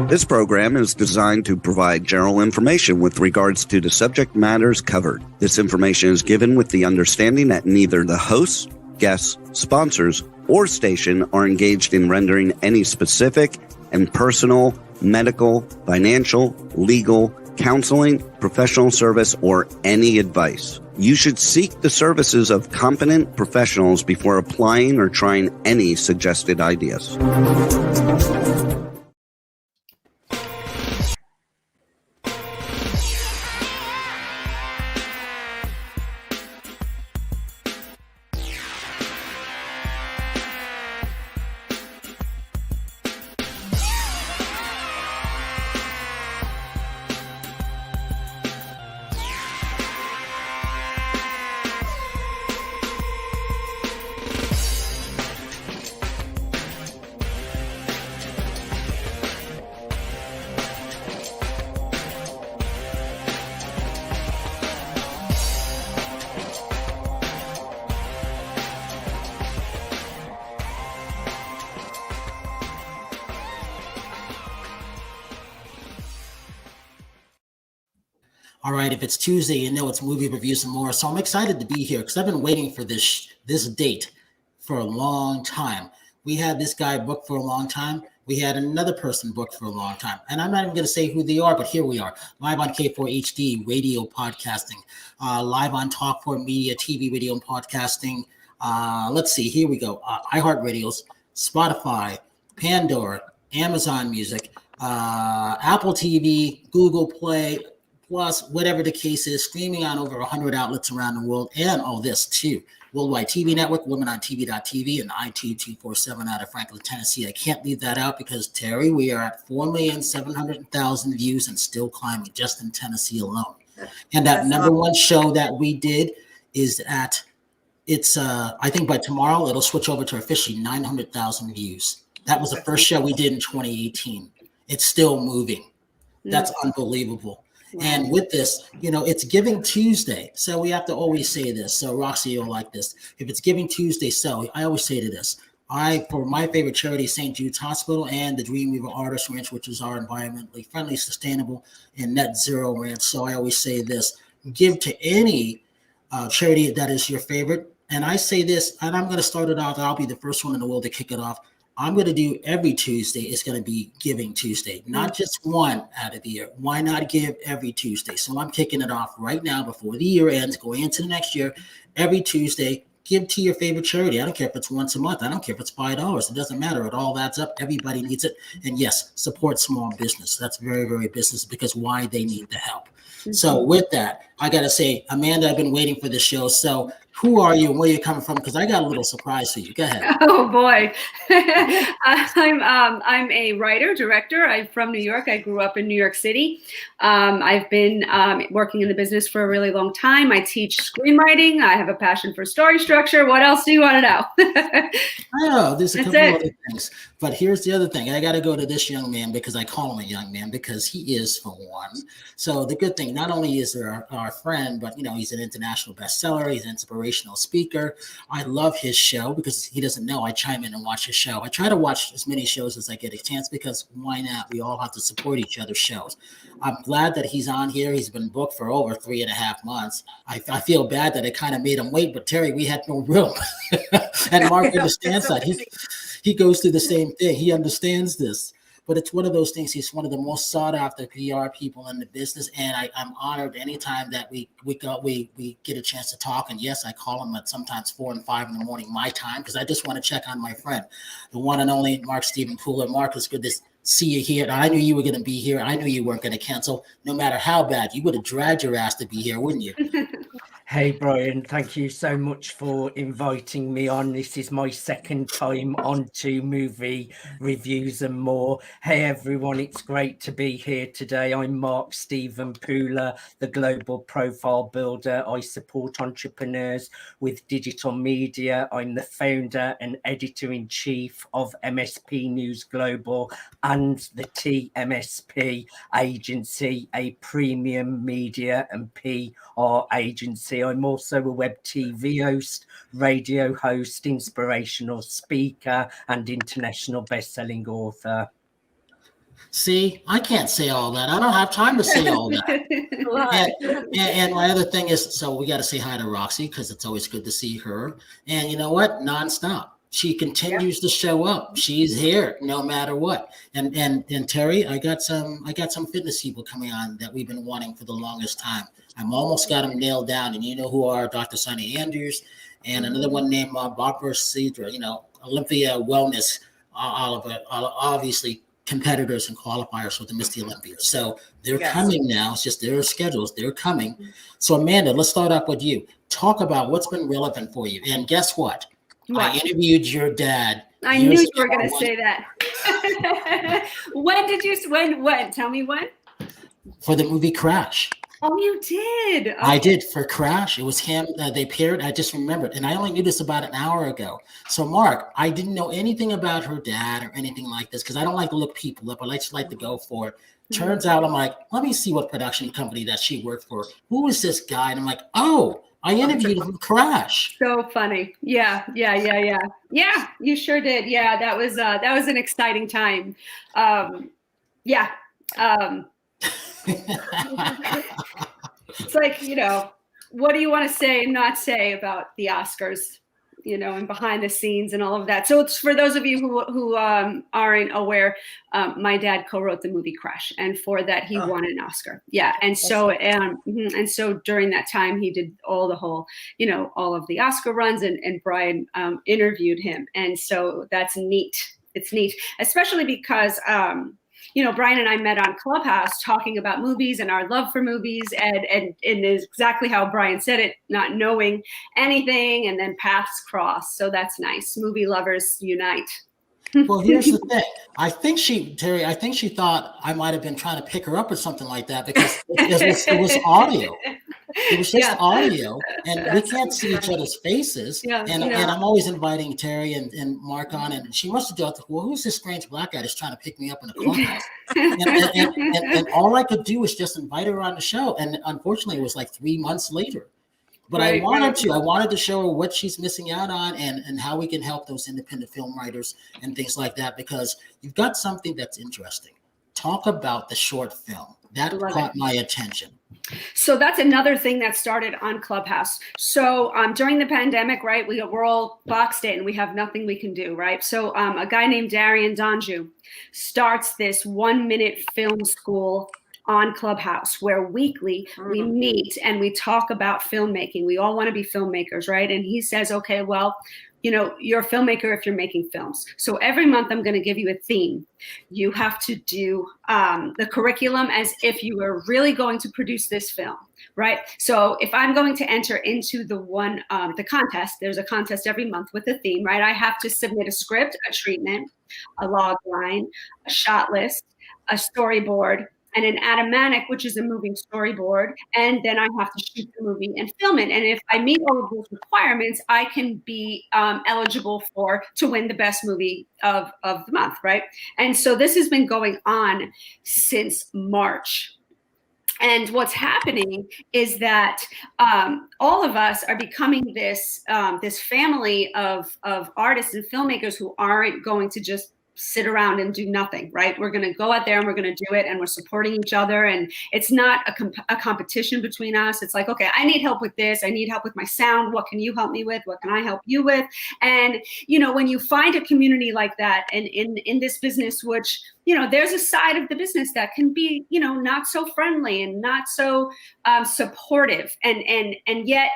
This program is designed to provide general information with regards to the subject matters covered. This information is given with the understanding that neither the hosts, guests, sponsors, or station are engaged in rendering any specific and personal, medical, financial, legal, counseling, professional service, or any advice. You should seek the services of competent professionals before applying or trying any suggested ideas. All right, if it's Tuesday, you know it's movie reviews and more. So I'm excited to be here because I've been waiting for this date for a long time. We had this guy booked for a long time. We had another person booked for a long time. And I'm not even going to say who they are, but here we are. Live on K4HD, radio podcasting. Live on Talk4 Media, TV, radio, and podcasting. Let's see, here we go. iHeartRadios, Spotify, Pandora, Amazon Music, Apple TV, Google Play, plus whatever the case is, streaming on over 100 outlets around the world, and all this too. Worldwide TV Network, WomenOnTV.tv, and IT247 out of Franklin, Tennessee. I can't leave that out because, Terry, we are at 4,700,000 views and still climbing just in Tennessee alone. And that number one show that we did is at, I think by tomorrow, it'll switch over to officially 900,000 views. That was the first show we did in 2018. It's still moving. That's unbelievable. And with this, it's Giving Tuesday. So we have to always say this. So Roxy, you'll like this. If it's Giving Tuesday, so I always say to this. For my favorite charity, St. Jude's Hospital and the Dreamweaver Artist Ranch, which is our environmentally friendly, sustainable, and net zero ranch. So I always say this. Give to any charity that is your favorite. And I say this, and I'm going to start it off. I'll be the first one in the world to kick it off. I'm going to do every Tuesday is going to be Giving Tuesday, not just one out of the year. Why not give every Tuesday? So I'm kicking it off right now before the year ends, going into the next year. Every Tuesday, give to your favorite charity. I don't care if it's once a month. I don't care if it's $5. It doesn't matter. It all adds up. Everybody needs it. And yes, support small business. That's very, very business because why they need the help. So with that, I got to say, Amanda, I've been waiting for this show. So who are you and where are you coming from? Because I got a little surprise for you. Go ahead. Oh, boy. I'm a writer, director. I'm from New York. I grew up in New York City. I've been working in the business for a really long time. I teach screenwriting. I have a passion for story structure. What else do you want to know? I know. There's a couple other things. But here's the other thing. I got to go to this young man because I call him a young man because he is, for one. So the good thing, not only is there our friend, but, he's an international bestseller. He's an inspirational speaker. I love his show because he doesn't know I chime in and watch his show. I try to watch as many shows as I get a chance because why not? We all have to support each other's shows. I'm glad that he's on here. He's been booked for over 3.5 months. I feel bad that it kind of made him wait, but Terry, we had no room. And Mark understands that. He goes through the same thing. He understands this. But it's one of those things. He's one of the most sought after PR people in the business, and I'm honored anytime that we get a chance to talk. And yes, I call him at sometimes 4 and 5 in the morning my time because I just want to check on my friend, the one and only Mark Stephen Pooler. Mark, it's good to see you here. I knew you were going to be here. I knew you weren't going to cancel, no matter how bad. You would have dragged your ass to be here, wouldn't you? Hey, Brian, thank you so much for inviting me on. This is my second time on to Movie Reviews and More. Hey, everyone, it's great to be here today. I'm Mark Stephen Pooler, the Global Profile Builder. I support entrepreneurs with digital media. I'm the founder and editor-in-chief of MSP News Global and the TMSP agency, a premium media and PR agency. I'm also a web TV host, radio host, inspirational speaker, and international best-selling author. See, I can't say all that. I don't have time to say all that. And my other thing is, so we got to say hi to Roxy because it's always good to see her. And you know what? Nonstop. She continues to show up. She's here no matter what. And Terri, I got some fitness people coming on that we've been wanting for the longest time. I'm almost got them nailed down. And you know who are Dr. Sonny Andrews and another one named Barbara Cedra, Olympia Wellness, obviously competitors and qualifiers for the Miss Olympia. So they're coming now. It's just their schedules. They're coming. So Amanda, let's start up with you. Talk about what's been relevant for you. And guess what? I interviewed your dad. I knew you were going to say that. When? Tell me when. For the movie Crash. Oh, you did? Okay. I did for Crash. It was him. They paired. I just remembered. And I only knew this about an hour ago. So, Mark, I didn't know anything about her dad or anything like this because I don't like to look people up. I just like to go for it. Turns out I'm like, let me see what production company that she worked for. Who is this guy? And I'm like, oh, I interviewed him for Crash. So funny. Yeah, you sure did. Yeah, that was an exciting time. It's like, what do you want to say and not say about the Oscars, and behind the scenes and all of that. So it's for those of you who aren't aware, my dad co-wrote the movie Crash, and for that he won an Oscar. Yeah, and so during that time he did all of the Oscar runs, and Brian interviewed him, and so that's neat. It's neat, especially because Brian and I met on Clubhouse talking about movies and our love for movies, and is exactly how Brian said it, not knowing anything, and then paths cross. So that's nice. Movie lovers unite. Well, here's the thing. Terri, I think she thought I might have been trying to pick her up or something like that because it was audio. It was just audio, and we can't see each other's faces. And I'm always inviting Terri and Mark on, and she must have thought, well, who's this strange black guy that's trying to pick me up in a clubhouse? and all I could do was just invite her on the show. And unfortunately, it was like 3 months later. But I wanted to show her what she's missing out on and how we can help those independent film writers and things like that, because you've got something that's interesting. Talk about the short film. That caught my attention. So that's another thing that started on Clubhouse. So during the pandemic, right, we're all boxed in. We have nothing we can do, right? So a guy named Darian Donju starts this 1-minute film school on Clubhouse, where weekly we meet and we talk about filmmaking. We all want to be filmmakers, right? And he says, okay, well, you're a filmmaker if you're making films. So every month I'm going to give you a theme. You have to do the curriculum as if you were really going to produce this film, right? So if I'm going to enter into the contest, there's a contest every month with a theme, right? I have to submit a script, a treatment, a log line, a shot list, a storyboard, and an automatic, which is a moving storyboard. And then I have to shoot the movie and film it. And if I meet all of those requirements, I can be eligible to win the best movie of the month, right? And so this has been going on since March. And what's happening is that all of us are becoming this family of artists and filmmakers who aren't going to just sit around and do nothing, right? We're going to go out there and we're going to do it, and we're supporting each other. And it's not a competition between us. It's like, okay, I need help with this. I need help with my sound. What can you help me with? What can I help you with? And, when you find a community like that, and in this business, which, there's a side of the business that can be, not so friendly and not so supportive. And yet,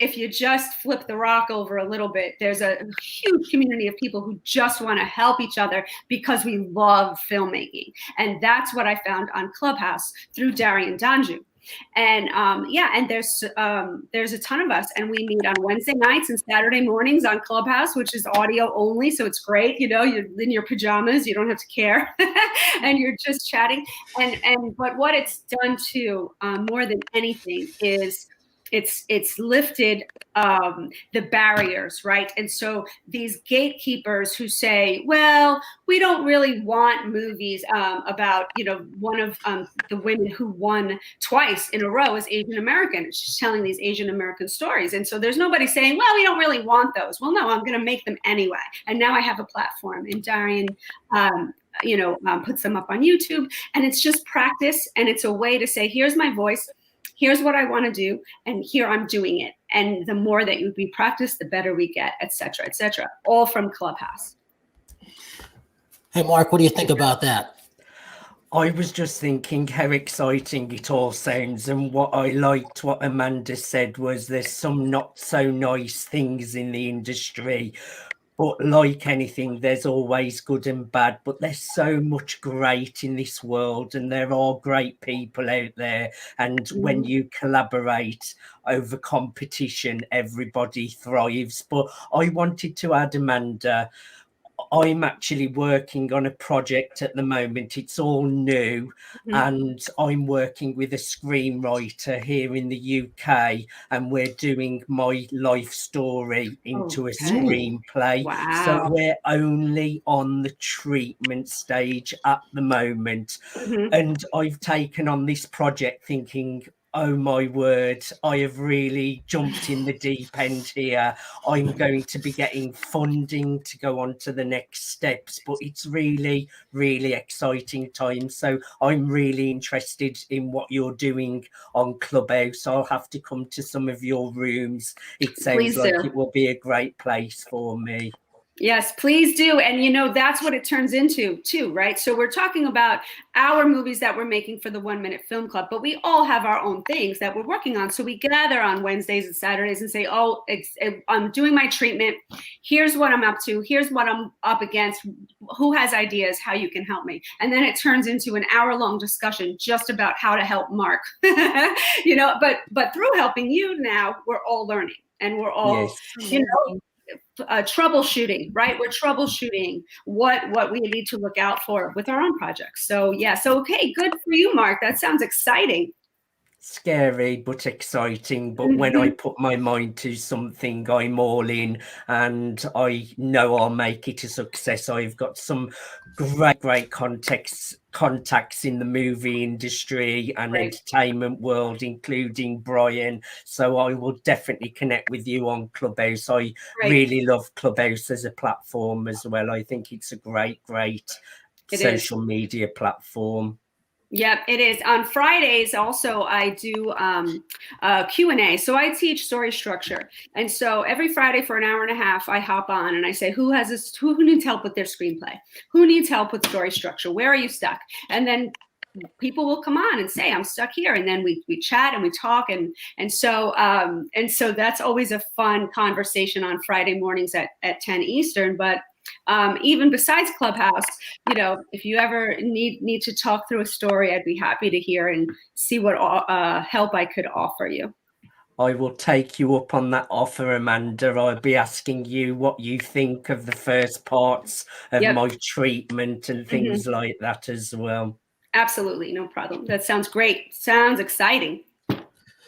if you just flip the rock over a little bit, there's a huge community of people who just want to help each other because we love filmmaking. And that's what I found on Clubhouse through Darian Donju. And and there's a ton of us, and we meet on Wednesday nights and Saturday mornings on Clubhouse, which is audio only. So it's great. You're in your pajamas, you don't have to care, and you're just chatting. But what it's done too, more than anything, is it's lifted the barriers, right? And so these gatekeepers who say, well, we don't really want movies about, one of the women who won twice in a row is Asian American. She's telling these Asian American stories. And so there's nobody saying, well, we don't really want those. Well, no, I'm going to make them anyway. And now I have a platform. And Darian puts them up on YouTube, and it's just practice. And it's a way to say, here's my voice, here's what I want to do, and here I'm doing it. And the more that we practice, the better we get, et cetera, all from Clubhouse. Hey, Mark, what do you think about that? I was just thinking how exciting it all sounds, and what I liked what Amanda said was there's some not so nice things in the industry, but like anything, there's always good and bad, but there's so much great in this world, and there are great people out there, and when you collaborate over competition, everybody thrives. But I wanted to add, Amanda, I'm actually working on a project at the moment. It's all new, and I'm working with a screenwriter here in the UK, and we're doing my life story into a screenplay. Wow. So we're only on the treatment stage at the moment. And I've taken on this project thinking, oh my word, I have really jumped in the deep end here. I'm going to be getting funding to go on to the next steps, but it's really, really exciting time. So I'm really interested in what you're doing on Clubhouse. I'll have to come to some of your rooms. It sounds like it will be a great place for me. Yes, please do. And, that's what it turns into too, right? So we're talking about our movies that we're making for the 1 Minute Film Club, but we all have our own things that we're working on. So we gather on Wednesdays and Saturdays and say, I'm doing my treatment. Here's what I'm up to. Here's what I'm up against. Who has ideas? How you can help me? And then it turns into an hour-long discussion just about how to help Mark, but through helping you now, we're all learning, and we're all, troubleshooting, right? We're troubleshooting what we need to look out for with our own projects. So okay, good for you, Mark. That sounds exciting. Scary but exciting, but when I put my mind to something, I'm all in, and I know I'll make it a success. I've got some great contacts in the movie industry and entertainment world, including Brian, so I will definitely connect with you on Clubhouse. I really love Clubhouse as a platform as well. I think it's a great social media platform. Yep, it is. On Fridays, also, I do Q&A. So I teach story structure. And so every Friday for an hour and a half, I hop on and I say, who needs help with their screenplay? Who needs help with story structure? Where are you stuck? And then people will come on and say, I'm stuck here. And then we chat and we talk. And so that's always a fun conversation on Friday mornings at 10 Eastern. But even besides Clubhouse, if you ever need to talk through a story, I'd be happy to hear and see what help I could offer you. I will take you up on that offer, Amanda. I'll be asking you what you think of the first parts of my treatment and things like that as well. Absolutely, no problem. That sounds great. Sounds exciting.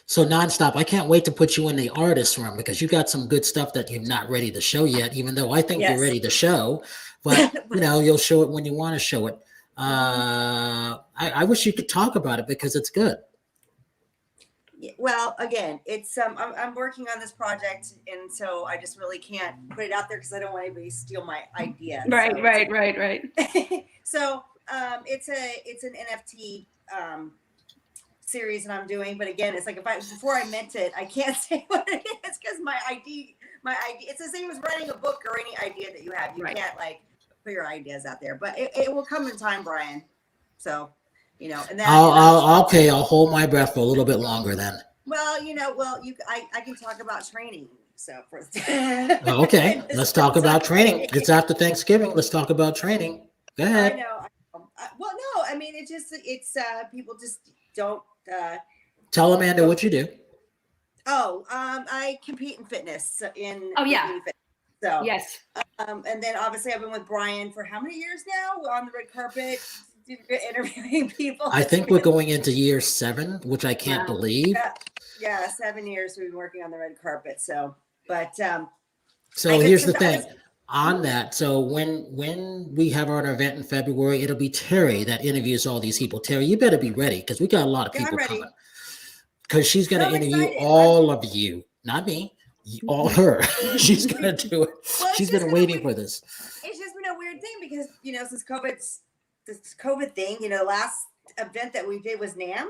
So Nonstop, I can't wait to put you in the artist room, because you got some good stuff that you're not ready to show yet, even though I think you're ready to show, but you'll show it when you want to show it. I wish you could talk about it, because it's good. Well, again, it's I'm working on this project, and so I just really can't put it out there because I don't want anybody to steal my idea. Right. So it's an NFT series that I'm doing, but again, it's like before I meant it, I can't say what it is because my idea, it's the same as writing a book or any idea that you have. You can't put your ideas out there, but it will come in time, Brian. So, and then I'll hold my breath for a little bit longer then. Well, I can talk about training. So okay, let's talk about training. It's after Thanksgiving. Let's talk about training. Go ahead. I know. Well, no, I mean, it's people just don't. Tell Amanda what you do. I compete in fitness. Fitness. So yes. And then obviously I've been with Brian for how many years now on the red carpet, interviewing people. I think we're going into year 7, which I can't believe. Yeah, 7 years we've been working on the red carpet. So, but so here's the thing on that. So when we have our event in February, it'll be Terri that interviews all these people. Terri, you better be ready, because we got a lot of people coming. Because she's going to interview all of you, not me. All her. She's going to do it. Well, she's been waiting for this. It's just been a weird thing because, since COVID's this COVID thing, you know, the last event that we did was NAMM,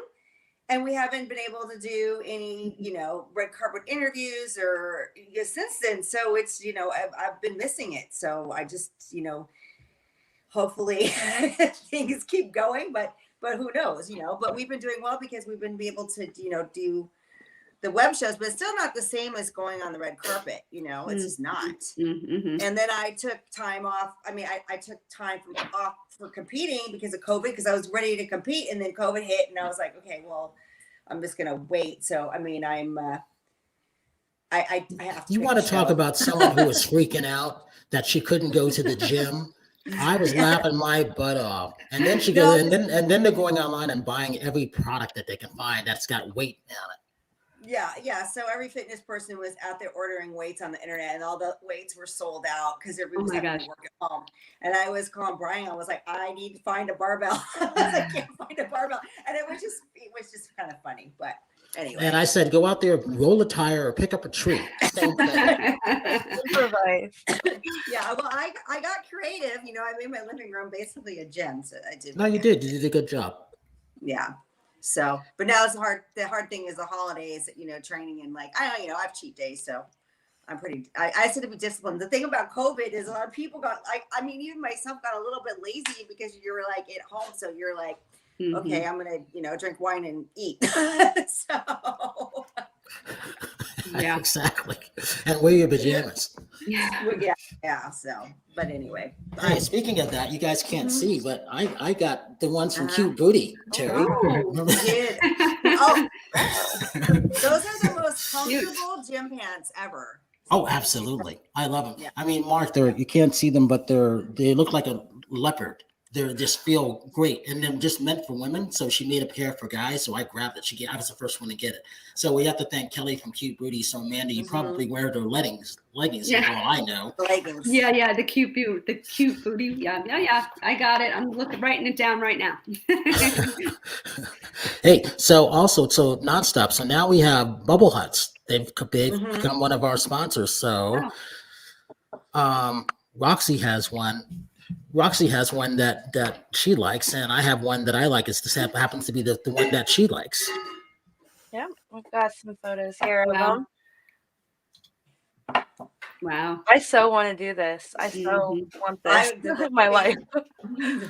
and we haven't been able to do any, you know, red carpet interviews or since then. So it's, you know, I've been missing it. So I just, you know, hopefully things keep going, but who knows, you know, but we've been doing well because we've been able to, you know, do the web shows, but it's still not the same as going on the red carpet, you know, it's just not. Mm-hmm. And then I took time off. I mean, I took time off for competing because of COVID, because I was ready to compete, and then COVID hit, and I was like, okay, well, I'm just gonna wait. So I mean, I have to. You want to talk about someone who was freaking out that she couldn't go to the gym? I was laughing my butt off, and then she goes, and then they're going online and buying every product that they can find that's got weight on it. Yeah. So every fitness person was out there ordering weights on the internet, and all the weights were sold out because everyone was having to work at home. And I was calling Brian. I was like, I need to find a barbell. I can't find a barbell, and it was just kind of funny, but. Anyway. And I said, go out there, roll a tire, or pick up a tree. Same thing. Improvise. Yeah, well, I got creative. You know, I made my living room basically a gym. So I did. No, you did. You did a good job. Yeah. So, but now it's hard. The hard thing is the holidays. You know, training and like I have cheat days, so I'm pretty. I said to be disciplined. The thing about COVID is a lot of people got like. I mean, even myself got a little bit lazy because you're like at home, so you're like. Okay, I'm gonna, you know, drink wine and eat. So yeah, exactly. And wear your pajamas. Yeah. So, but anyway. Hey, speaking of that, you guys can't see, but I got the ones from Cute Booty, Terri. Those are the most comfortable gym pants ever. Oh, absolutely. I love them. Yeah. I mean, Mark, you can't see them, but they look like a leopard. They just feel great, and they're just meant for women. So she made a pair for guys. So I grabbed it. I was the first one to get it. So we have to thank Kelly from Cute Booty. So Amanda, you probably wear their leggings. Yeah. All I know. Leggings. Yeah. The cute booty. Yeah. I got it. I'm writing it down right now. Hey, so Nonstop. So now we have Bubble Huts. They've become one of our sponsors. So, Roxy has one. Roxy has one that she likes, and I have one that I like. This happens to be the one that she likes. Yeah, we've got some photos here of them. Wow. I so want to do this. I so want this in my life.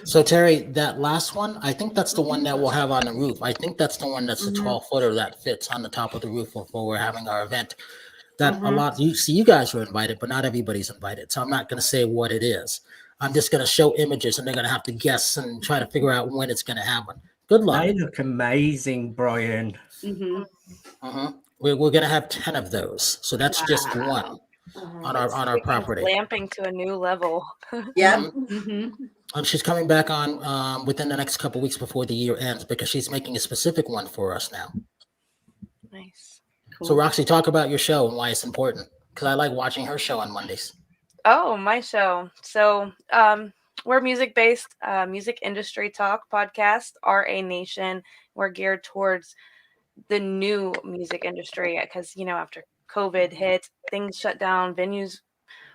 So, Terri, that last one, I think that's the one that we'll have on the roof. I think that's the one that's the 12-footer that fits on the top of the roof before we're having our event. That a lot, you guys were invited, but not everybody's invited. So I'm not going to say what it is. I'm just going to show images, and they're going to have to guess and try to figure out when it's going to happen. Good luck. They look amazing, Brian. We're going to have 10 of those. So that's just one on our property. Lamping to a new level. Yeah. She's coming back on within the next couple of weeks before the year ends, because she's making a specific one for us now. Nice. Cool. So Roxy, talk about your show and why it's important, because I like watching her show on Mondays. Oh, my show. So we're music-based, music industry talk podcast, RA Nation. We're geared towards the new music industry because, you know, after COVID hit, things shut down, venues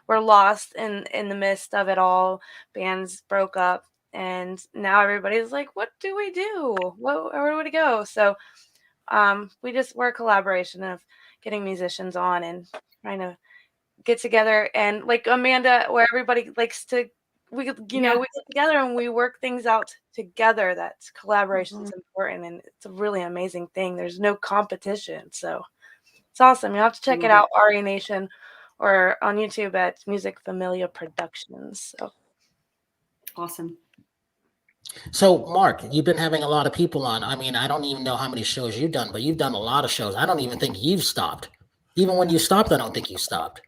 were lost in the midst of it all, bands broke up, and now everybody's like, what do we do? Where do we go? So we're a collaboration of getting musicians on and trying to get together, and like Amanda, where everybody likes to, we get together and we work things out together. That collaboration is important, and it's a really amazing thing. There's no competition, so it's awesome. You have to check it out, RA Nation, or on YouTube at Music Familia Productions. So awesome. So, Mark, you've been having a lot of people on. I mean, I don't even know how many shows you've done, but you've done a lot of shows. I don't even think you've stopped. Even when you stopped, I don't think you stopped.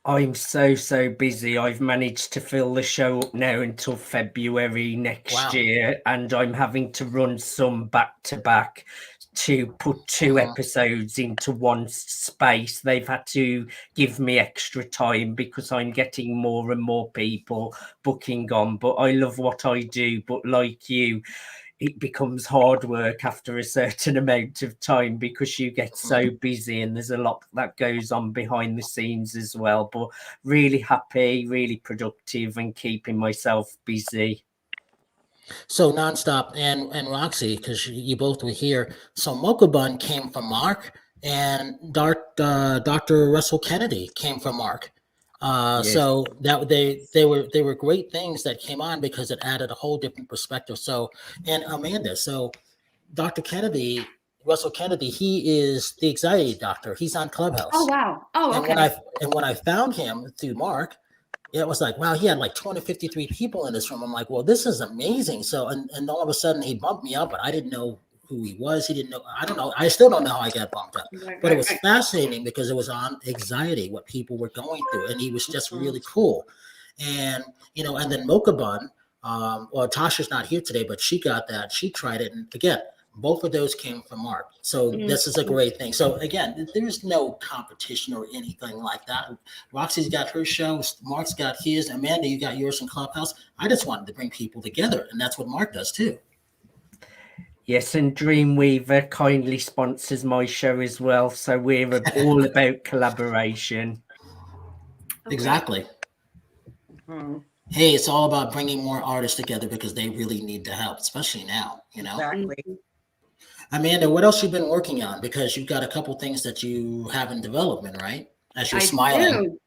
I'm so busy. I've managed to fill the show up now until February next year, and I'm having to run some back to back to put 2 episodes into one space. They've had to give me extra time because I'm getting more and more people booking on. But I love what I do. But like you, it becomes hard work after a certain amount of time because you get so busy, and there's a lot that goes on behind the scenes as well. But really happy, really productive, and keeping myself busy. So Nonstop and Roxy, because you both were here. So Mocha Bun came from Mark, and Dr. Russell Kennedy came from Mark. Yes. So that they were great things that came on because it added a whole different perspective. So, and Amanda, so Dr. Kennedy, Russell Kennedy, he is the anxiety doctor. He's on Clubhouse. Oh wow. Oh And okay. when I found him through Mark, it was like, wow, he had like 253 people in this room. I'm like, well, this is amazing. So, and all of a sudden he bumped me up, but I didn't know who he was. He didn't know. I don't know. I still don't know how I got bumped up, but it was fascinating because it was on anxiety, what people were going through. And he was just really cool. And, and then Mocha Bun, well, Tasha's not here today, but she got that. She tried it. And again, both of those came from Mark. So this is a great thing. So again, there's no competition or anything like that. Roxy's got her show. Mark's got his. Amanda, you got yours in Clubhouse. I just wanted to bring people together. And that's what Mark does too. Yes, and Dreamweaver kindly sponsors my show as well. So we're all about collaboration. Exactly. Hey, it's all about bringing more artists together because they really need the help, especially now, Exactly. Amanda, what else you've been working on? Because you've got a couple things that you have in development, right? As you're smiling.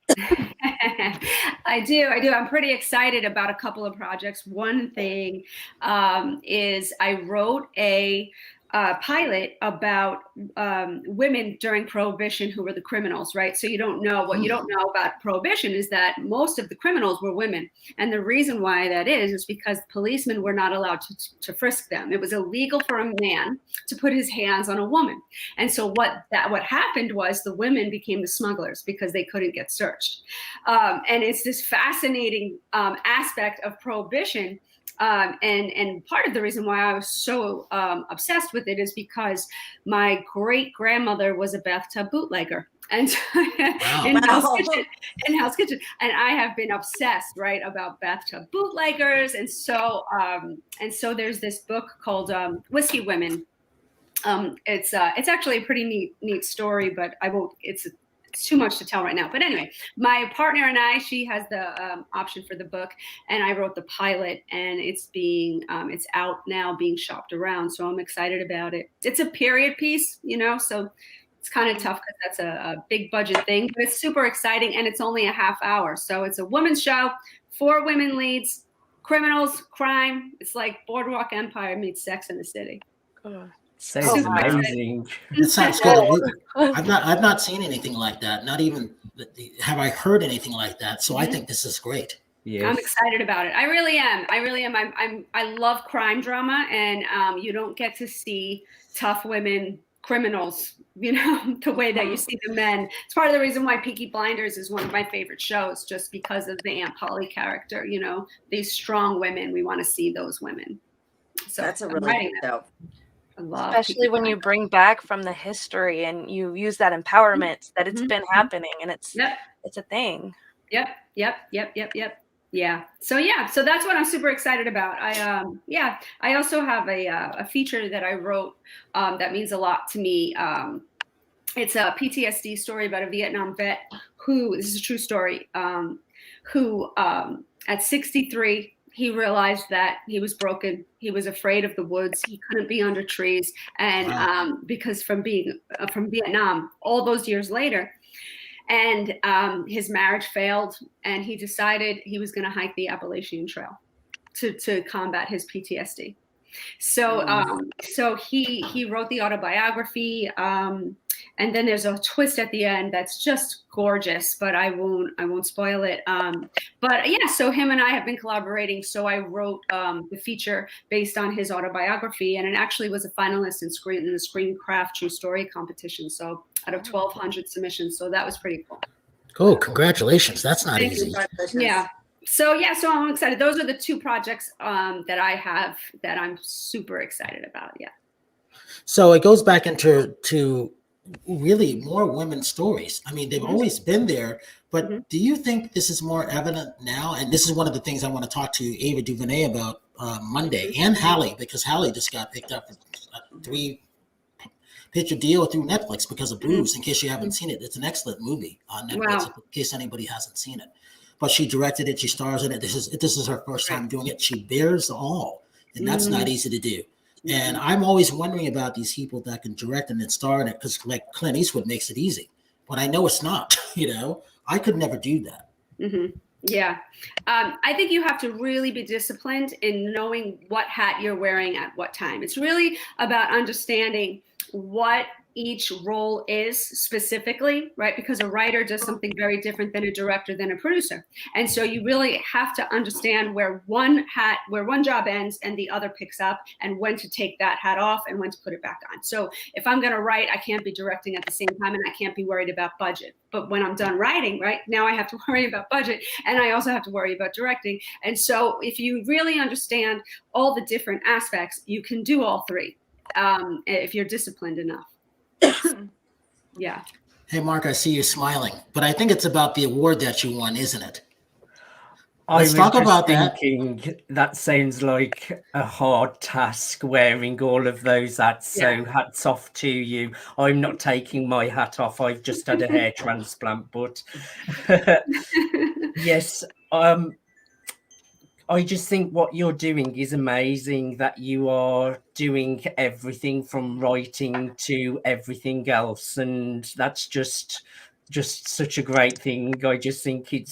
I do. I'm pretty excited about a couple of projects. One thing is I wrote a pilot about women during Prohibition who were the criminals, right? So you don't know what you don't know about Prohibition is that most of the criminals were women. And the reason why that is because policemen were not allowed to frisk them. It was illegal for a man to put his hands on a woman. And so what happened was the women became the smugglers because they couldn't get searched. And it's this fascinating aspect of Prohibition. And part of the reason why I was so obsessed with it is because my great grandmother was a bathtub bootlegger, and in Hell's Kitchen, and I have been obsessed, right, about bathtub bootleggers, and so there's this book called Whiskey Women. It's actually a pretty neat story, but I won't. It's too much to tell right now. But anyway, my partner and I, she has the option for the book, and I wrote the pilot, and it's out now, being shopped around. So I'm excited about it. It's a period piece, so it's kind of tough because that's a big budget thing, but it's super exciting, and it's only a half hour. So it's a women's show, 4 women leads, criminals, crime. It's like Boardwalk Empire meets Sex in the City. Sounds amazing. It sounds good. I've not seen anything like that. Not even have I heard anything like that. So I think this is great. Yes. I'm excited about it. I really am. I love crime drama, and you don't get to see tough women criminals, the way that you see the men. It's part of the reason why Peaky Blinders is one of my favorite shows, just because of the Aunt Polly character. These strong women. We want to see those women. So that's a really good show. Especially when you bring back from the history and you use that empowerment that it's been happening, and it's a thing. Yep. Yeah. So that's what I'm super excited about. I also have a feature that I wrote that means a lot to me. It's a PTSD story about a Vietnam vet who, this is a true story, who at 63, he realized that he was broken. He was afraid of the woods. He couldn't be under trees. And because from Vietnam, all those years later, and his marriage failed, and he decided he was going to hike the Appalachian Trail to combat his PTSD. So he wrote the autobiography, and then there's a twist at the end that's just gorgeous, but I won't spoil it. So him and I have been collaborating. So I wrote the feature based on his autobiography, and it actually was a finalist in the Screencraft True Story competition. So out of 1,200 submissions, so that was pretty cool. Cool, congratulations! That's not easy. Yeah. So I'm excited. Those are the 2 projects that I have that I'm super excited about. Yeah. So it goes back into really more women's stories. I mean, they've always been there, but do you think this is more evident now? And this is one of the things I want to talk to Ava DuVernay about Monday, and Hallie, because Hallie just got picked up with a 3-picture deal through Netflix because of Bruce. In case you haven't seen it, it's an excellent movie on Netflix. In case anybody hasn't seen it. But she directed it. She stars in it. This is her first time doing it. She bears all. and that's not easy to do. And I'm always wondering about these people that can direct and then star in it, because like Clint Eastwood makes it easy, but I know it's not. I could never do that. Yeah. I think you have to really be disciplined in knowing what hat you're wearing at what time. It's really about understanding what each role is specifically, right? Because a writer does something very different than a director, than a producer. And so you really have to understand where one job ends and the other picks up, and when to take that hat off and when to put it back on. So if I'm going to write, I can't be directing at the same time, and I can't be worried about budget. But when I'm done writing, right, now I have to worry about budget, and I also have to worry about directing. And so if you really understand all the different aspects, you can do all three if you're disciplined enough. Yeah. Hey, Mark, I see you smiling, but I think it's about the award that you won, isn't it? Let's talk about that. That sounds like a hard task, wearing all of those hats. So hats off to you. I'm not taking my hat off. I've just had a hair transplant, but yes. I just think what you're doing is amazing, that you are doing everything from writing to everything else. And that's just such a great thing. I just think it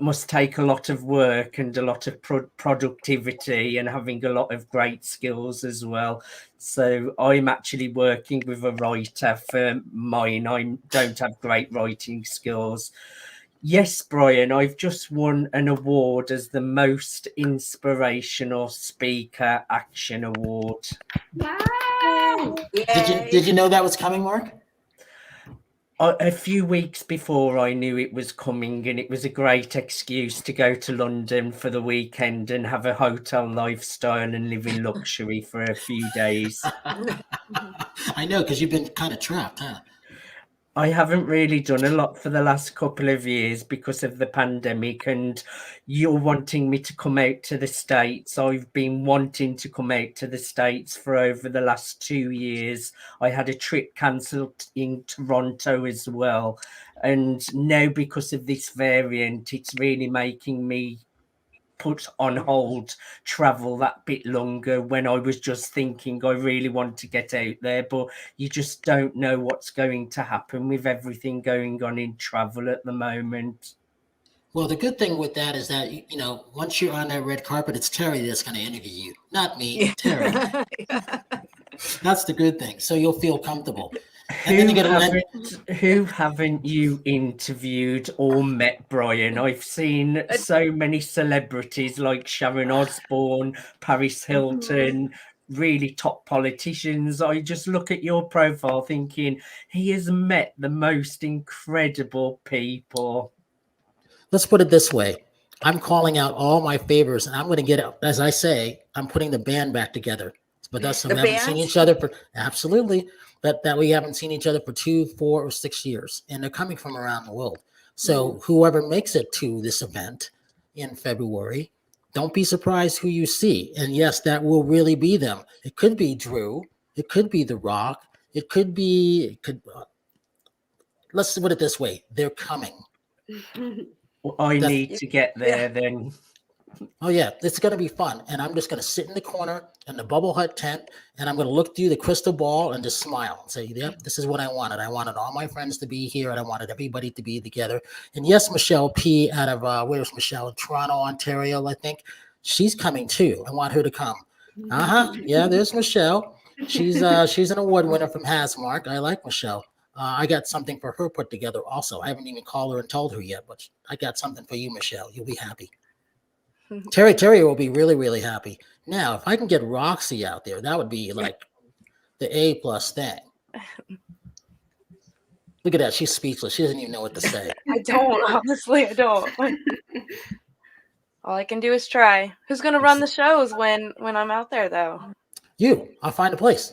must take a lot of work and a lot of productivity, and having a lot of great skills as well. So I'm actually working with a writer for mine. I don't have great writing skills. Yes, Brian, I've just won an award as the Most Inspirational Speaker Action Award. Wow. Did you know that was coming, Mark? A few weeks before I knew it was coming, and it was a great excuse to go to London for the weekend and have a hotel lifestyle and live in luxury for a few days. I know, because you've been kind of trapped, huh? I haven't really done a lot for the last couple of years because of the pandemic, and you're wanting me to come out to the States. I've been wanting to come out to the States for over the last 2 years. I had a trip cancelled in Toronto as well. And now because of this variant, it's really making me put on hold travel that bit longer, when I was just thinking I really want to get out there. But you just don't know what's going to happen with everything going on in travel at the moment. Well, the good thing with that is that, once you're on that red carpet, it's Terri that's going to interview you, not me, Terri. That's the good thing. So you'll feel comfortable. And who haven't you interviewed or met, Brian? I've seen so many celebrities like Sharon Osbourne, Paris Hilton, really top politicians. I just look at your profile thinking he has met the most incredible people. Let's put it this way. I'm calling out all my favors, and I'm going to get out. As I say, I'm putting the band back together. But that's we haven't seen each other for absolutely. That we haven't seen each other for 2, 4, or 6 years, and they're coming from around the world. So whoever makes it to this event in February, don't be surprised who you see. And yes, that will really be them. It could be Drew. It could be The Rock. Let's put it this way. They're coming. Well, I need to get there then. Oh, yeah, it's going to be fun. And I'm just going to sit in the corner in the Bubble Hut tent, and I'm going to look through the crystal ball and just smile and say, yep, this is what I wanted. I wanted all my friends to be here, and I wanted everybody to be together. And yes, Michelle P. out of, where's Michelle? In Toronto, Ontario, I think. She's coming too. I want her to come. Yeah, there's Michelle. She's an award winner from Hasmark. I like Michelle. I got something for her put together also. I haven't even called her and told her yet, but I got something for you, Michelle. You'll be happy. Terri will be really, really happy. Now, if I can get Roxy out there, that would be like the A+ thing. Look at that. She's speechless. She doesn't even know what to say. I don't. Honestly, I don't. All I can do is try. Who's going to run the shows when I'm out there, though? You. I'll find a place.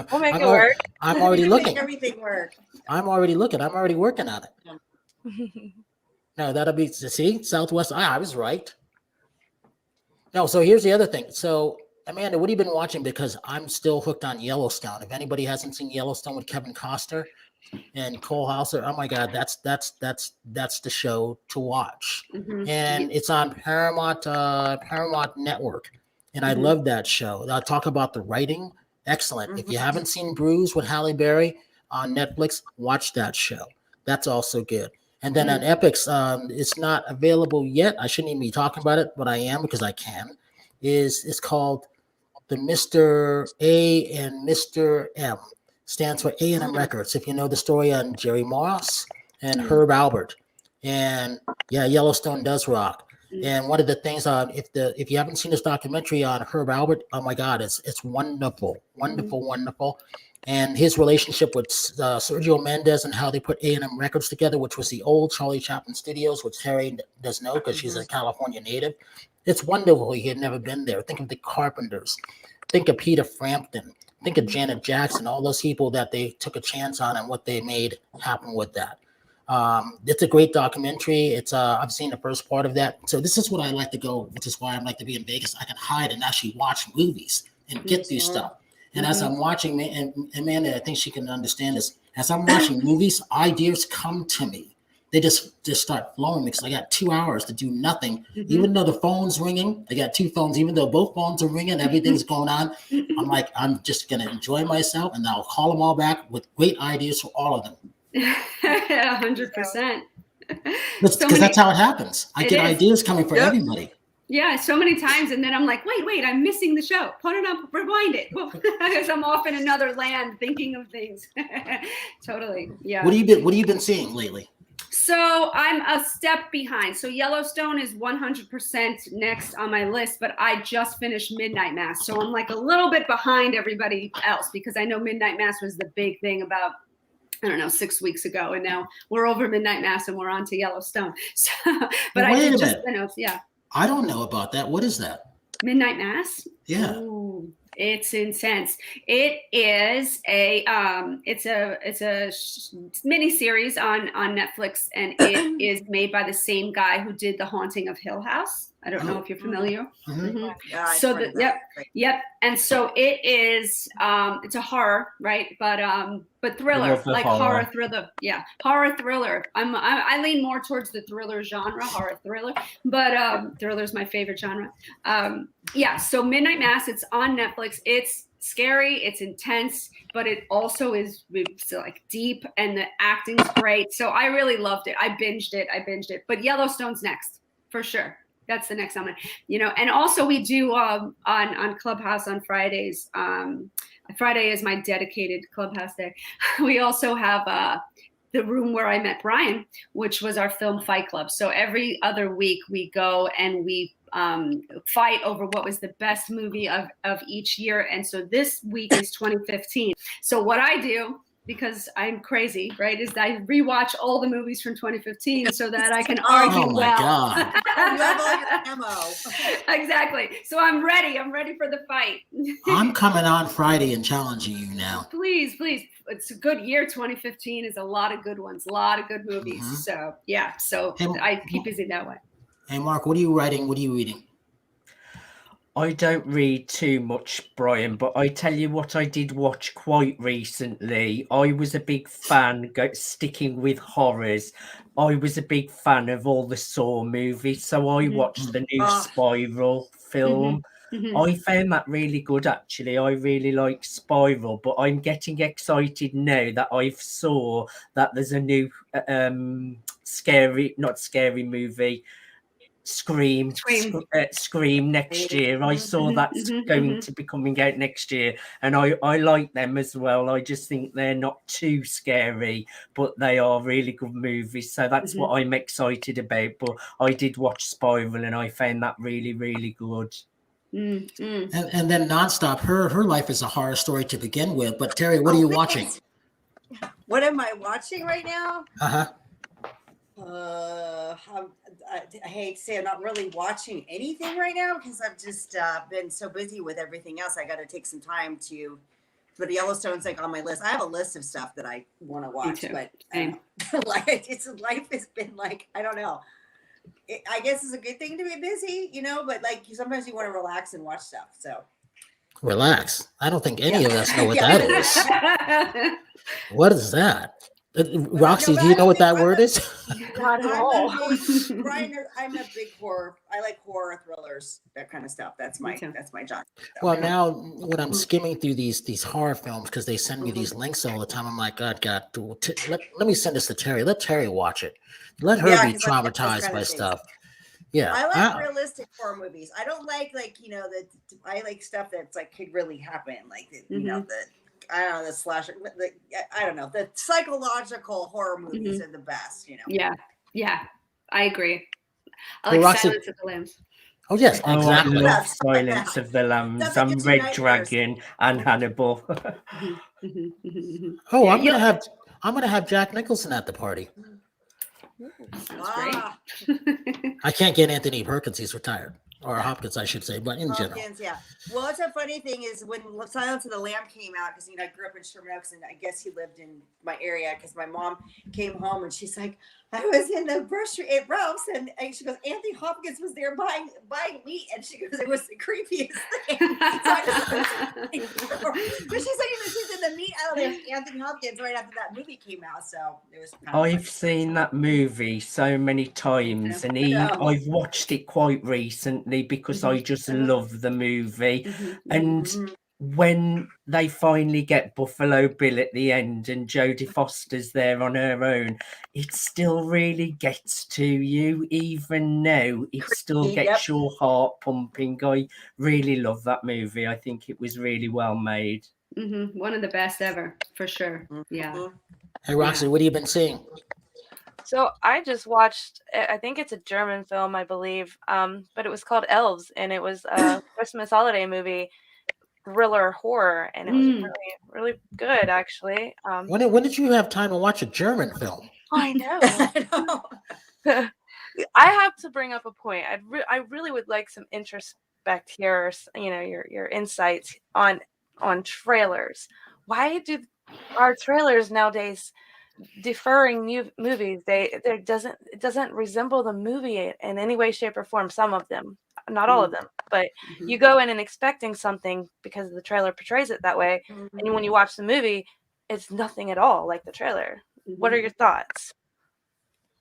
We'll make it work. I'm already looking. Make everything work. I'm already looking. I'm already working on it. No, that'll be, see, Southwest. I was right. No, so here's the other thing. So, Amanda, what have you been watching? Because I'm still hooked on Yellowstone. If anybody hasn't seen Yellowstone with Kevin Costner, and Cole Hauser. Oh my God, that's the show to watch. And it's on Paramount Network, and I love that show. I'll talk about the writing. Excellent. If you haven't seen Bruise with Halle Berry on Netflix, watch that show. That's also good. And then on Epix, it's not available yet. I shouldn't even be talking about it, but I am because I can. It's called the Mr. A and Mr. M. Stands for A&M Records. If you know the story on Jerry Moss and Herb Albert, and yeah, Yellowstone does rock. And one of the things if you haven't seen this documentary on Herb Albert, oh my God, it's wonderful. And his relationship with Sergio Mendes and how they put A&M Records together, which was the old Charlie Chaplin Studios, which Terri does know because she's a California native. It's wonderful. He had never been there. Think of the Carpenters. Think of Peter Frampton. Think of Janet Jackson, all those people that they took a chance on and what they made happen with that. It's a great documentary. I've seen the first part of that. So this is what I like to go, which is why I like to be in Vegas. I can hide and actually watch movies and get through stuff. And as I'm watching, and Amanda, I think she can understand this. As I'm watching movies, ideas come to me. They just start flowing because I got 2 hours to do nothing. Even though the phone's ringing, I got two phones. Even though both phones are ringing, everything's going on. I'm like, I'm just going to enjoy myself, and I'll call them all back with great ideas for all of them. 100%. Because that's how it happens. I get ideas coming for everybody. Yeah, so many times, and then I'm like, wait, I'm missing the show. Put it up, rewind it, because I'm off in another land thinking of things. Totally, yeah. What have you been seeing lately? So I'm a step behind. So Yellowstone is 100% next on my list, but I just finished Midnight Mass, so I'm like a little bit behind everybody else because I know Midnight Mass was the big thing about, I don't know, 6 weeks ago, and now we're over Midnight Mass and we're on to Yellowstone. So, but I did just finish, yeah. I don't know about that. What is that? Midnight Mass? Yeah. Ooh, it's intense. It is it's a mini series on Netflix, and it is made by the same guy who did The Haunting of Hill House. I don't know if you're familiar. Yeah, So yep. And so it is it's a horror, right? But thriller, like horror thriller. Yeah, horror thriller. I lean more towards the thriller genre, horror thriller, but thriller is my favorite genre. Yeah, so Midnight Mass, it's on Netflix. It's scary, it's intense, but it also is like deep, and the acting's great. So I really loved it. I binged it. But Yellowstone's next for sure. That's the next one, and also we do on Clubhouse on Fridays. Friday is my dedicated Clubhouse day. We also have the room where I met Brian, which was our film Fight Club. So every other week we go and we fight over what was the best movie of each year. And so this week is 2015. So what I do, because I'm crazy, right, is I rewatch all the movies from 2015 so that I can argue well. God. You have all your ammo. Exactly. So I'm ready for the fight. I'm coming on Friday and challenging you now. Please. It's a good year. 2015 is a lot of good ones, a lot of good movies. So yeah, I keep busy that way. Hey, Mark, what are you writing? What are you reading? I don't read too much, Brian, but I tell you what I did watch quite recently. I was a big fan, sticking with horrors. I was a big fan of all the Saw movies, so I watched the new Spiral film. I found that really good, actually. I really like Spiral, but I'm getting excited now that I've saw that there's a new movie, Scream next year. I saw that's going to be coming out next year, and I like them as well. I just think they're not too scary, but they are really good movies, so that's what I'm excited about. But I did watch Spiral and I found that really, really good. And then Nonstop, her life is a horror story to begin with. But Terri, what are you watching? What am I watching right now? I hate to say I'm not really watching anything right now because I've just been so busy with everything else. I got to take some time but Yellowstone's like on my list. I have a list of stuff that I want to watch, but life has been like, I don't know. I guess it's a good thing to be busy, but like sometimes you want to relax and watch stuff. So relax. I don't think any of us know what that is. What is that? Roxy, do you know what that word is? Not at all. Brian, I'm a big horror. I like horror thrillers, that kind of stuff. That's my genre. Well, now when I'm skimming through these horror films, because they send me these links all the time, I'm like, God, let me send this to Terri. Let Terri watch it. Let her be traumatized by stuff. Yeah, I like realistic horror movies. I don't like I like stuff that's like could really happen, like you know I don't know, the slasher. I don't know, the psychological horror movies are the best. You know. Yeah, I agree. I like Silence of the Lambs. Oh yes, exactly. I love Silence of the Lambs and Red Dragon and Hannibal. Oh, I'm gonna have Jack Nicholson at the party. Great. I can't get Anthony Perkins; he's retired, or Hopkins, I should say. But in general, yeah. Well, it's a funny thing is when Silence of the Lamb came out, because I grew up in Sherman Oaks, and I guess he lived in my area. Because my mom came home and she's like, I was in the grocery at Ralph's, and she goes, Anthony Hopkins was there buying meat, and she goes, it was the creepiest thing. But she's like, she's in the meat aisle there, Anthony Hopkins, right after that movie came out. So it was. I've seen that movie so many times, and I've watched it quite recently because I just love the movie. And when they finally get Buffalo Bill at the end and Jodie Foster's there on her own, it still really gets to you. Even now, it still gets your heart pumping. I really love that movie. I think it was really well made. One of the best ever, for sure. Yeah. Hey, Roxy, what have you been seeing? So I just watched, I think it's a German film, I believe, but it was called Elves, and it was a Christmas holiday movie, thriller horror, and it was really, really good, actually. When did you have time to watch a German film? I know. I have to bring up a point. I really would like some introspect here, your insights on trailers. Why do our trailers nowadays deferring movies? It doesn't resemble the movie in any way, shape, or form. Some of them, not all of them, but you go in and expecting something because the trailer portrays it that way, and when you watch the movie, it's nothing at all like the trailer. What are your thoughts?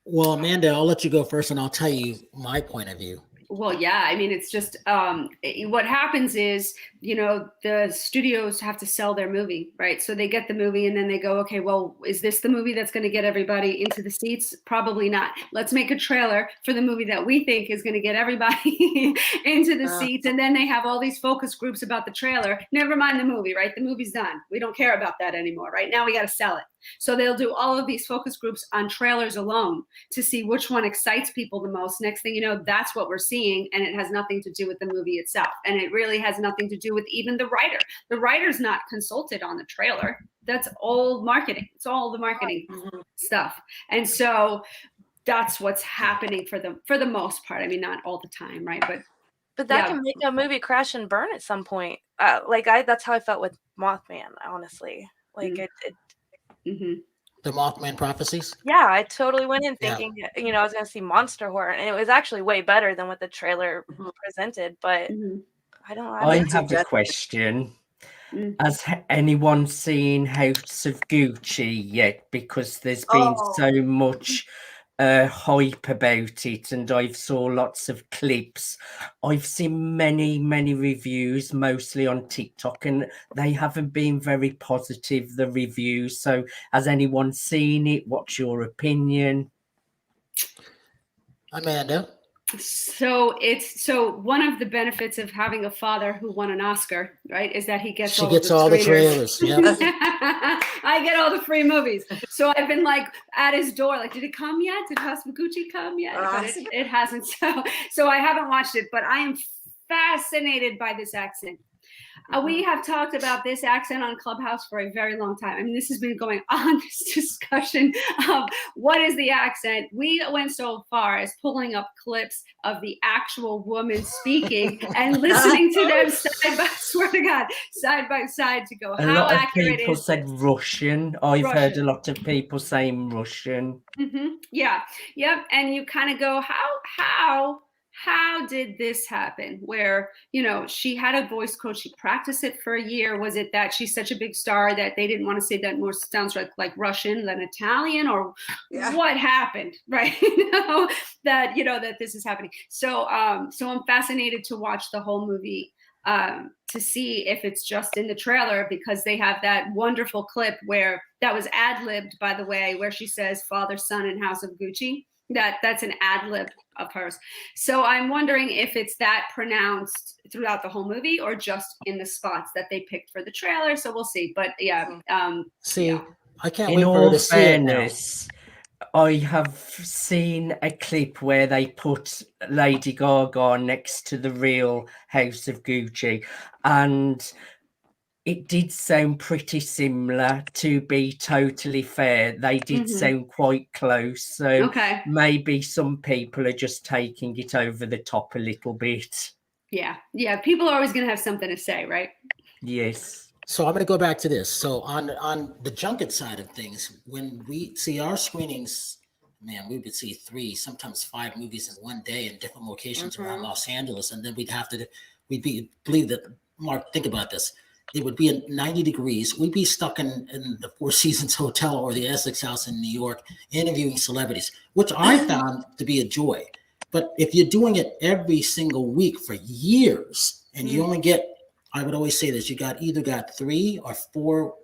Well, Amanda, I'll let you go first, and I'll tell you my point of view. Well, yeah, I mean, it's just what happens is, the studios have to sell their movie, right? So they get the movie and then they go, okay, well, is this the movie that's going to get everybody into the seats? Probably not. Let's make a trailer for the movie that we think is going to get everybody into the seats. And then they have all these focus groups about the trailer. Never mind the movie, right? The movie's done. We don't care about that anymore, right? Now we got to sell it. So they'll do all of these focus groups on trailers alone to see which one excites people the most. Next thing you know, that's what we're seeing, and it has nothing to do with the movie itself. And it really has nothing to do with even the writer. The writer's not consulted on the trailer. That's all marketing. It's all the marketing stuff. And so that's what's happening for the most part. I mean, not all the time, right? But that can make a movie crash and burn at some point. That's how I felt with Mothman, honestly. The Mothman Prophecies? Yeah, I totally went in thinking, I was going to see monster horror, and it was actually way better than what the trailer presented, but I don't know. I have a question. Has anyone seen House of Gucci yet? Because there's been so much hype about it, and I've saw lots of clips. I've seen many reviews, mostly on TikTok, and they haven't been very positive, the reviews. So has anyone seen it? What's your opinion? Amanda? So one of the benefits of having a father who won an Oscar, right, is that he gets all the trailers. Yeah. I get all the free movies. So I've been at his door, did it come yet? Did House of Gucci come yet? But it hasn't. So I haven't watched it, but I am fascinated by this accent. We have talked about this accent on Clubhouse for a very long time. I mean, this has been going on, this discussion of what is the accent. We went so far as pulling up clips of the actual woman speaking and listening to them side by side to go, how accurate people said Russian. I've heard a lot of people saying Russian. Yeah. Yep. And you kind of go, how how did this happen? Where, she had a voice coach, she practiced it for a year. Was it that she's such a big star that they didn't want to say that more sounds like Russian than Italian, or what happened, right? that this is happening. So I'm fascinated to watch the whole movie, to see if it's just in the trailer, because they have that wonderful clip where that was ad-libbed, by the way, where she says father, son, and House of Gucci. That's an ad-lib of hers. So I'm wondering if it's that pronounced throughout the whole movie or just in the spots that they picked for the trailer. So we'll see. But I can't in wait for her all to see it now. fairness, I have seen a clip where they put Lady Gaga next to the real House of Gucci, and it did sound pretty similar. To be totally fair, they did sound quite close. So maybe some people are just taking it over the top a little bit. Yeah. People are always going to have something to say, right? Yes. So I'm going to go back to this. So on the junket side of things, when we see our screenings, man, we would see 3, sometimes 5 movies in one day in different locations around Los Angeles. And then believe that, Mark, think about this. It would be at 90 degrees. We'd be stuck in the Four Seasons Hotel or the Essex House in New York, interviewing celebrities, which I found to be a joy. But if you're doing it every single week for years, and you only get, I would always say this, you either got 3 or 4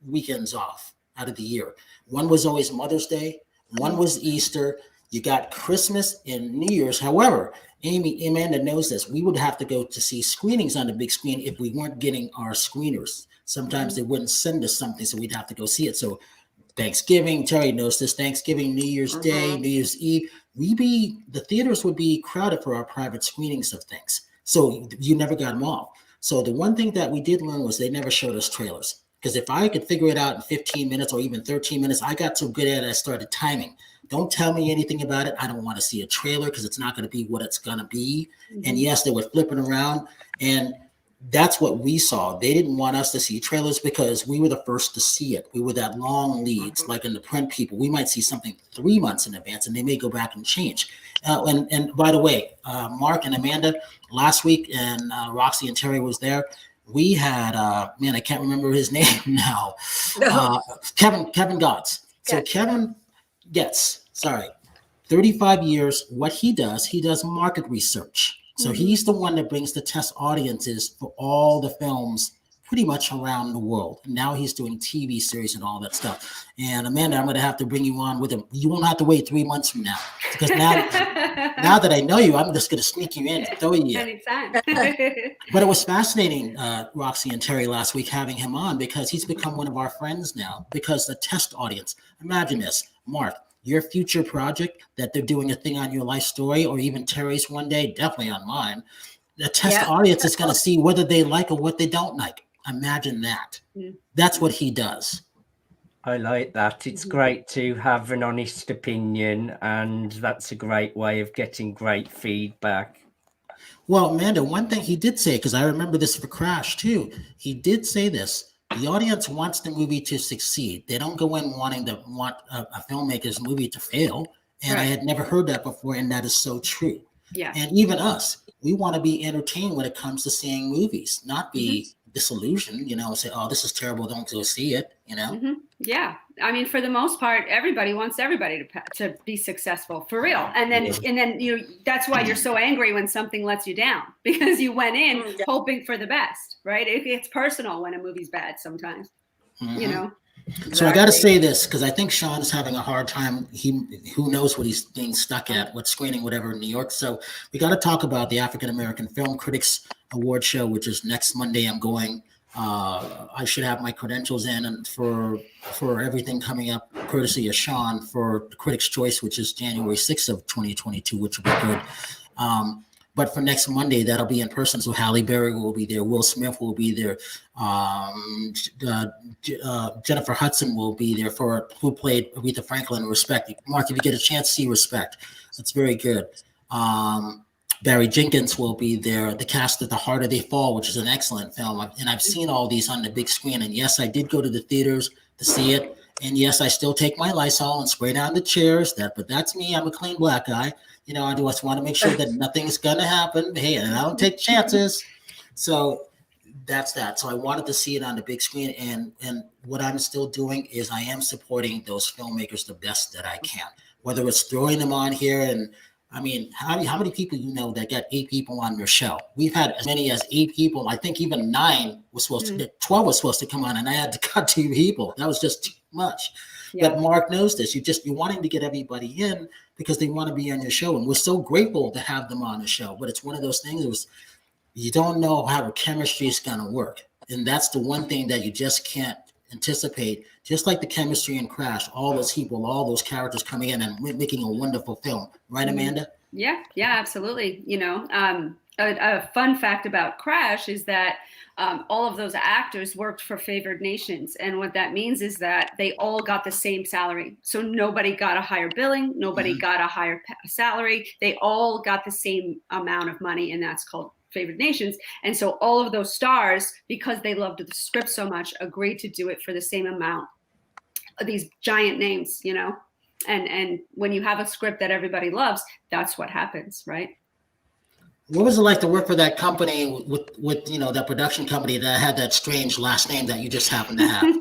weekends off out of the year. One was always Mother's Day. One was Easter. You got Christmas and New Year's. However, Amanda knows this. We would have to go to see screenings on the big screen if we weren't getting our screeners. Sometimes they wouldn't send us something, so we'd have to go see it. So Thanksgiving, Terri knows this, Thanksgiving, New Year's Day, New Year's Eve, the theaters would be crowded for our private screenings of things. So you never got them all. So the one thing that we did learn was they never showed us trailers. Because if I could figure it out in 15 minutes or even 13 minutes, I got so good at it, I started timing. Don't tell me anything about it. I don't want to see a trailer because it's not going to be what it's going to be. And yes, they were flipping around. And that's what we saw. They didn't want us to see trailers because we were the first to see it. We were that long leads, like in the print people. We might see something 3 months in advance and they may go back and change. And by the way, Mark and Amanda, last week, and Roxy and Terri was there. We had, I can't remember his name now. Kevin Gotts. So Kevin Gets, 35 years. What he does market research. So he's the one that brings the test audiences for all the films pretty much around the world. And now he's doing TV series and all that stuff. And Amanda, I'm going to have to bring you on with him. You won't have to wait 3 months from now. Because now that I know you, I'm just going to sneak you in and throw you in. Anytime. But it was fascinating, Roxy and Terri, last week having him on because he's become one of our friends now because the test audience, imagine this, Mark, your future project that they're doing a thing on your life story or even Terry's one day, definitely on mine. The test audience is going to see whether they like or what they don't like. Imagine that. That's what he does. I like that. It's great to have an honest opinion, and that's a great way of getting great feedback. Well, Amanda, one thing he did say, because I remember this for Crash too, he did say this. The audience wants the movie to succeed. They don't go in wanting a filmmaker's movie to fail. And I had never heard that before, and that is so true. Yeah. And even us, we want to be entertained when it comes to seeing movies, not be disillusioned, say, oh, this is terrible, don't go see it, Yeah. I mean, for the most part, everybody wants everybody to be successful, for real. And then that's why you're so angry when something lets you down, because you went in hoping for the best, right? It's personal when a movie's bad sometimes, So I got to say this, because I think Sean's having a hard time. Who knows what he's being stuck at, what screening, whatever, in New York. So we got to talk about the African American Film Critics Award Show, which is next Monday. I'm going. I should have my credentials in, and for everything coming up, courtesy of Sean, for the Critics' Choice, which is January 6th of 2022, which will be good. But for next Monday, that'll be in person. So Halle Berry will be there. Will Smith will be there. Jennifer Hudson will be there, who played Aretha Franklin in Respect. Mark, if you get a chance, see Respect. That's very good. Barry Jenkins will be there. The cast of The Harder They Fall, which is an excellent film. And I've seen all these on the big screen. And yes, I did go to the theaters to see it. And yes, I still take my Lysol and spray down the chairs. But that's me. I'm a clean black guy. I just want to make sure that nothing's going to happen. Hey, and I don't take chances. So that's that. So I wanted to see it on the big screen. And what I'm still doing is I am supporting those filmmakers the best that I can, whether it's throwing them on here. And I mean, how many people that got 8 people on their show? We've had as many as 8 people. I think even 9 was supposed to, 12 was supposed to come on, and I had to cut 2 people. That was just too much. Yeah. But Mark knows this. You wanting to get everybody in because they want to be on your show. And we're so grateful to have them on the show. But it's one of those things you don't know how the chemistry is going to work. And that's the one thing that you just can't anticipate. Just like the chemistry in Crash, all those people, all those characters coming in and making a wonderful film. Right, Amanda? Yeah, absolutely. A fun fact about Crash is that all of those actors worked for favored nations. And what that means is that they all got the same salary. So nobody got a higher billing. Nobody got a higher salary. They all got the same amount of money. And that's called favored nations. And so all of those stars, because they loved the script so much, agreed to do it for the same amount. These giant names, and when you have a script that everybody loves, that's what happens, right? What was it like to work for that company with that production company that had that strange last name that you just happened to have?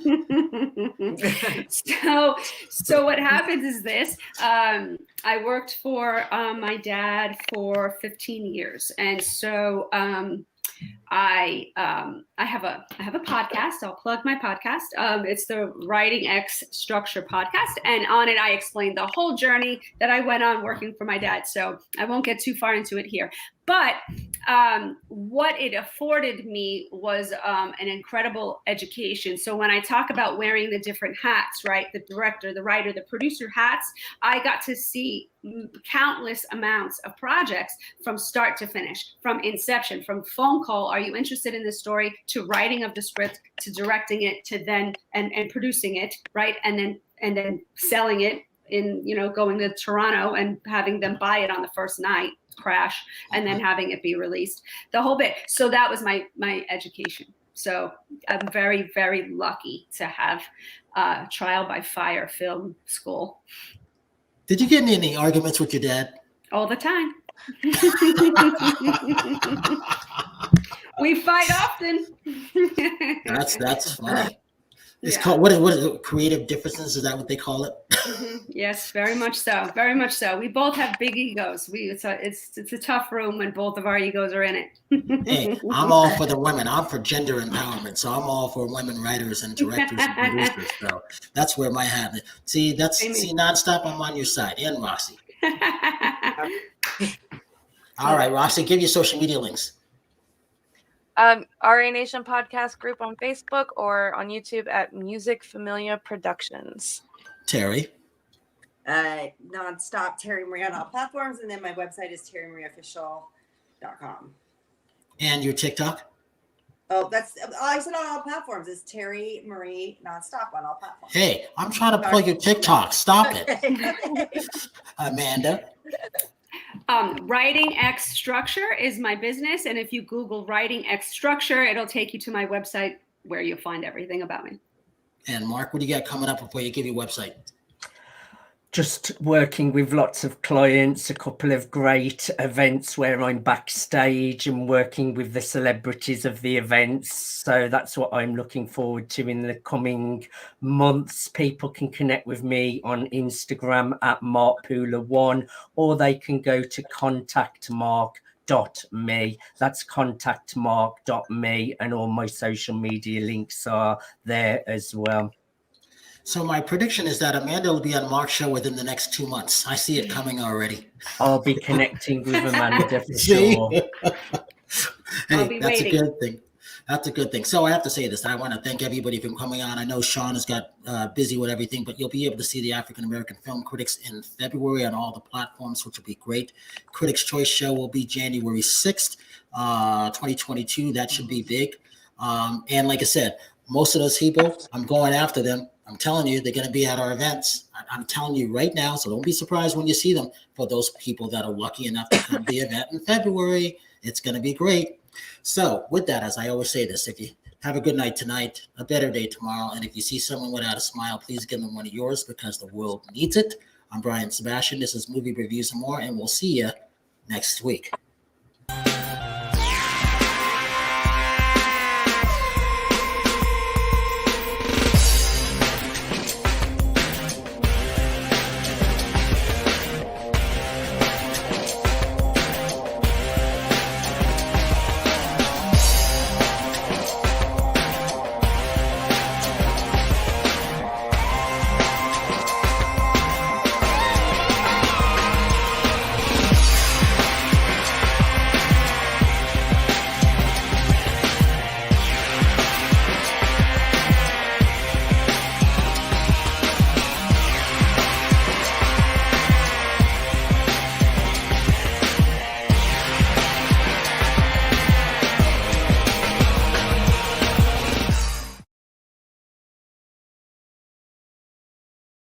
So what happens is this. I worked for my dad for 15 years. And so I have a podcast. I'll plug my podcast. It's the Writing X Structure podcast. And on it, I explained the whole journey that I went on working for my dad. So I won't get too far into it here. But what it afforded me was an incredible education. So when I talk about wearing the different hats, right, the director, the writer, the producer hats, I got to see countless amounts of projects from start to finish, from inception, from phone call, are you interested in this story, to writing of the script, to directing it, to then and producing it, right, and then selling it in, going to Toronto and having them buy it on the first night, Crash, and then having it be released, the whole bit. So that was my education. So I'm very, very lucky to have trial by fire film school. Did you get in any arguments with your dad? All the time. We fight often. That's funny. It's called what is it? Creative differences? Is that what they call it? Yes, very much so. Very much so. We both have big egos. It's a tough room when both of our egos are in it. Hey, I'm all for the women. I'm for gender empowerment. So I'm all for women writers and directors and producers. So that's where my hat is. See, nonstop. I'm on your side. And Roxy. All right, Roxy, give your social media links. RA Nation podcast group on Facebook or on YouTube at Music Familia Productions. Terri. Nonstop Terri Marie on all platforms, and then my website is terrimarieofficial.com. And your TikTok? Oh, I said on all platforms. It's Terri Marie Nonstop on all platforms. Hey, I'm trying to plug your TikTok. Stop it. Amanda. Writing X Structure is my business. And if you Google Writing X Structure, it'll take you to my website where you'll find everything about me. And Mark, what do you got coming up before you give your website? Just working with lots of clients, a couple of great events where I'm backstage and working with the celebrities of the events. So that's what I'm looking forward to in the coming months. People can connect with me on Instagram at markpooler1, or they can go to contactmark.me. That's contactmark.me, and all my social media links are there as well. So my prediction is that Amanda will be on Mark's show within the next 2 months. I see it coming already. I'll be connecting with Amanda for sure. Hey, that's waiting. A good thing. That's a good thing. So I have to say this. I want to thank everybody for coming on. I know Sean has got busy with everything, but you'll be able to see the African American Film Critics in February on all the platforms, which will be great. Critics' Choice Show will be January 6th, 2022. That should be big. And like I said, most of those people, I'm going after them. I'm telling you, they're going to be at our events. I'm telling you right now, so don't be surprised when you see them. For those people that are lucky enough to come to the event in February, it's going to be great. So with that, as I always say this, if you Have a good night tonight, a better day tomorrow. And if you see someone without a smile, please give them one of yours because the world needs it. I'm Brian Sebastian. This is Movie Reviews and More, and we'll see you next week.